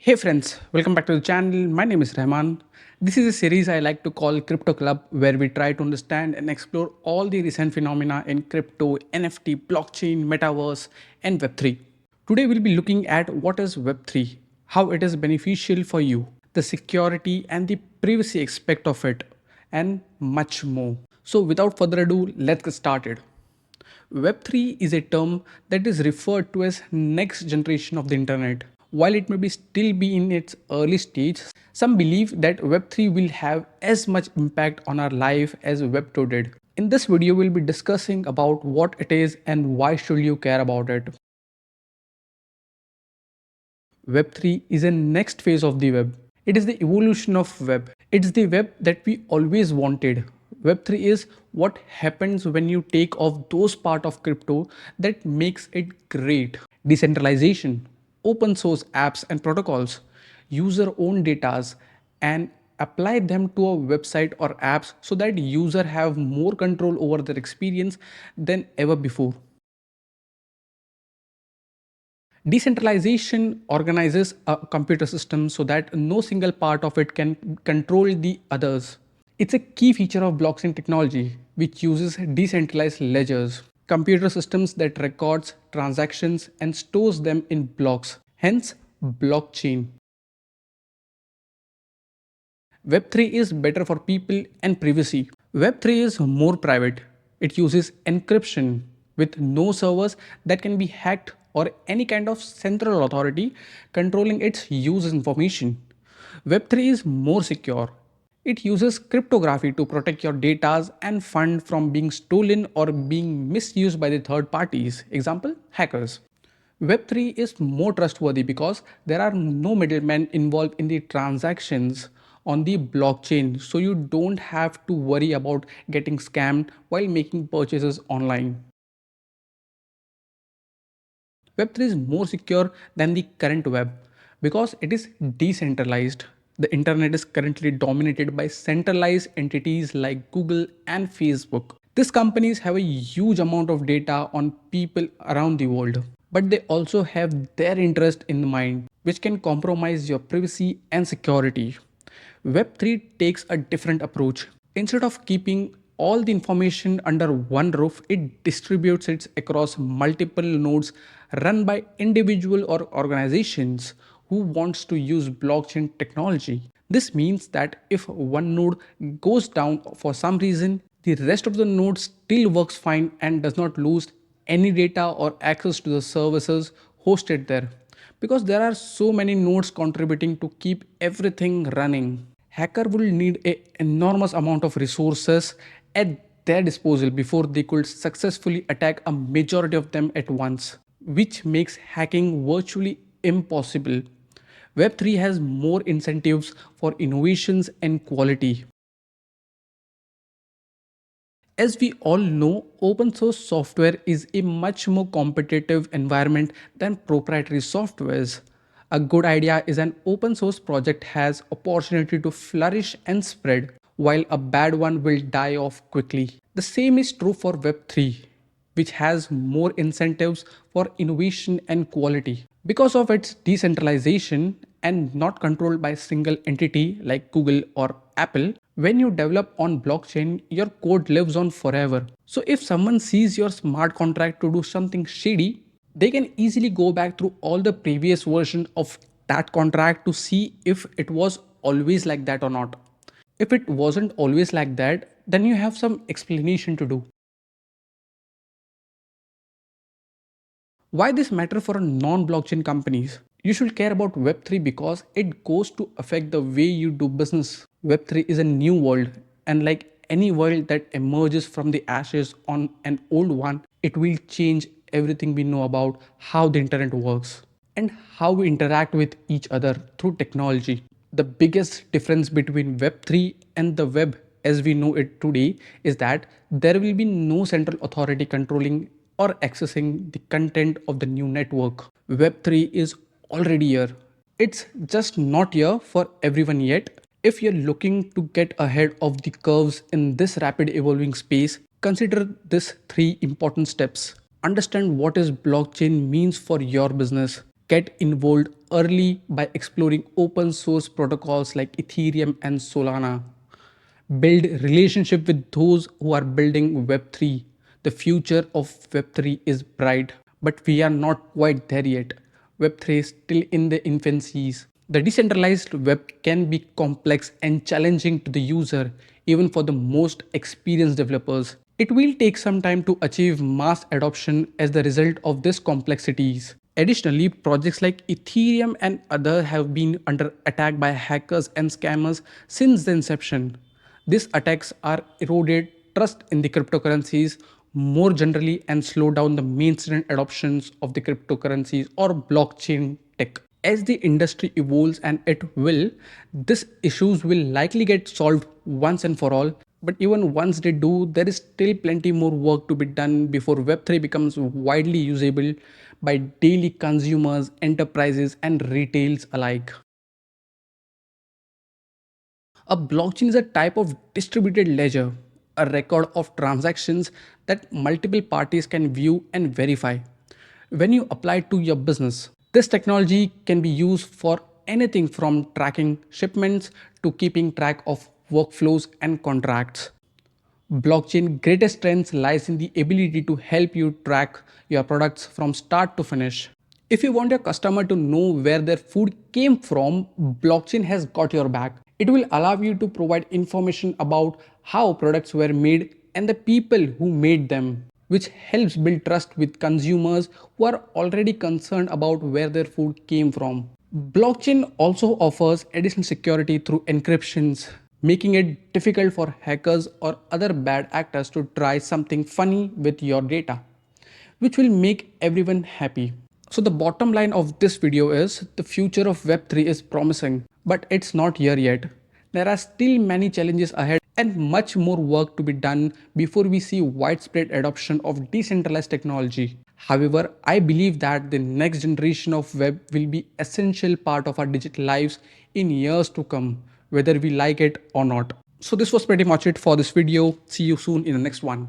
Hey friends, welcome back to the channel. My name is Rehman. This is a series I like to call Crypto Club, where we try to understand and explore all the recent phenomena in crypto, NFT, blockchain, metaverse, and Web3. Today we'll be looking at what is Web3, how it is beneficial for you, the security and the privacy aspect of it, and much more. So without further ado, let's get started. Web3 is a term that is referred to as next generation of the internet. While it may be still be in its early stage, some believe that Web3 will have as much impact on our life as Web2 did. In this video, we'll be discussing about what it is and why should you care about it. Web3 is a next phase of the web. It is the evolution of web. It's the web that we always wanted. Web3 is what happens when you take off those part of crypto that makes it great. Decentralization, open source apps and protocols, user owned datas and apply them to a website or apps so that user have more control over their experience than ever before. Decentralization organizes a computer system so that no single part of it can control the others. It's a key feature of blockchain technology, which uses decentralized ledgers, computer systems that records transactions and stores them in blocks, hence blockchain. Web3 is better for people and privacy. Web3 is more private. It uses encryption with no servers that can be hacked or any kind of central authority controlling its use information. Web3 is more secure. It uses cryptography to protect your data and fund from being stolen or being misused by the third parties. Example, hackers. Web3 is more trustworthy because there are no middlemen involved in the transactions on the blockchain, so you don't have to worry about getting scammed while making purchases online. Web3 is more secure than the current web because it is decentralized. The internet is currently dominated by centralized entities like Google and Facebook. These companies have a huge amount of data on people around the world, but they also have their interest in mind, which can compromise your privacy and security. Web3 takes a different approach. Instead of keeping all the information under one roof, it distributes it across multiple nodes run by individual or organizations who wants to use blockchain technology. This means that if one node goes down for some reason, the rest of the node still works fine and does not lose any data or access to the services hosted there, because there are so many nodes contributing to keep everything running. Hacker will need an enormous amount of resources at their disposal before they could successfully attack a majority of them at once, which makes hacking virtually impossible. Web3 has more incentives for innovations and quality. As we all know, open source software is a much more competitive environment than proprietary softwares. A good idea is an open source project has opportunity to flourish and spread, while a bad one will die off quickly. The same is true for Web3, which has more incentives for innovation and quality. Because of its decentralization and not controlled by a single entity like Google or Apple, when you develop on blockchain, your code lives on forever. So if someone sees your smart contract to do something shady, they can easily go back through all the previous version of that contract to see if it was always like that or not. If it wasn't always like that, then you have some explanation to do. Why this matter for non-blockchain companies? You should care about Web3 because it goes to affect the way you do business. Web3 is a new world, and like any world that emerges from the ashes on an old one, it will change everything we know about how the internet works and how we interact with each other through technology. The biggest difference between Web3 and the web as we know it today is that there will be no central authority controlling or accessing the content of the new network. Web3 is already here. It's just not here for everyone yet. If you're looking to get ahead of the curves in this rapid evolving space, consider these three important steps. Understand what is blockchain means for your business. Get involved early by exploring open source protocols like Ethereum and Solana. Build relationship with those who are building Web3. The future of Web3 is bright, but we are not quite there yet. Web3 is still in the infancies. The decentralized web can be complex and challenging to the user, even for the most experienced developers. It will take some time to achieve mass adoption as the result of these complexities. Additionally, projects like Ethereum and other have been under attack by hackers and scammers since the inception. These attacks are eroded trust in the cryptocurrencies more generally and slow down the mainstream adoptions of the cryptocurrencies or blockchain tech. As the industry evolves, and it will, these issues will likely get solved once and for all. But even once they do, there is still plenty more work to be done before Web3 becomes widely usable by daily consumers, enterprises, and retails alike. A blockchain is a type of distributed ledger, a record of transactions that multiple parties can view and verify. When you apply it to your business, this technology can be used for anything from tracking shipments to keeping track of workflows and contracts. Blockchain greatest strength lies in the ability to help you track your products from start to finish. If you want your customer to know where their food came from, blockchain has got your back. It will allow you to provide information about how products were made and the people who made them, which helps build trust with consumers who are already concerned about where their food came from. Blockchain also offers additional security through encryptions, making it difficult for hackers or other bad actors to try something funny with your data, which will make everyone happy. So the bottom line of this video is the future of Web3 is promising, but it's not here yet. There are still many challenges ahead and much more work to be done before we see widespread adoption of decentralized technology. However, I believe that the next generation of web will be essential part of our digital lives in years to come, whether we like it or not. So this was pretty much it for this video. See you soon in the next one.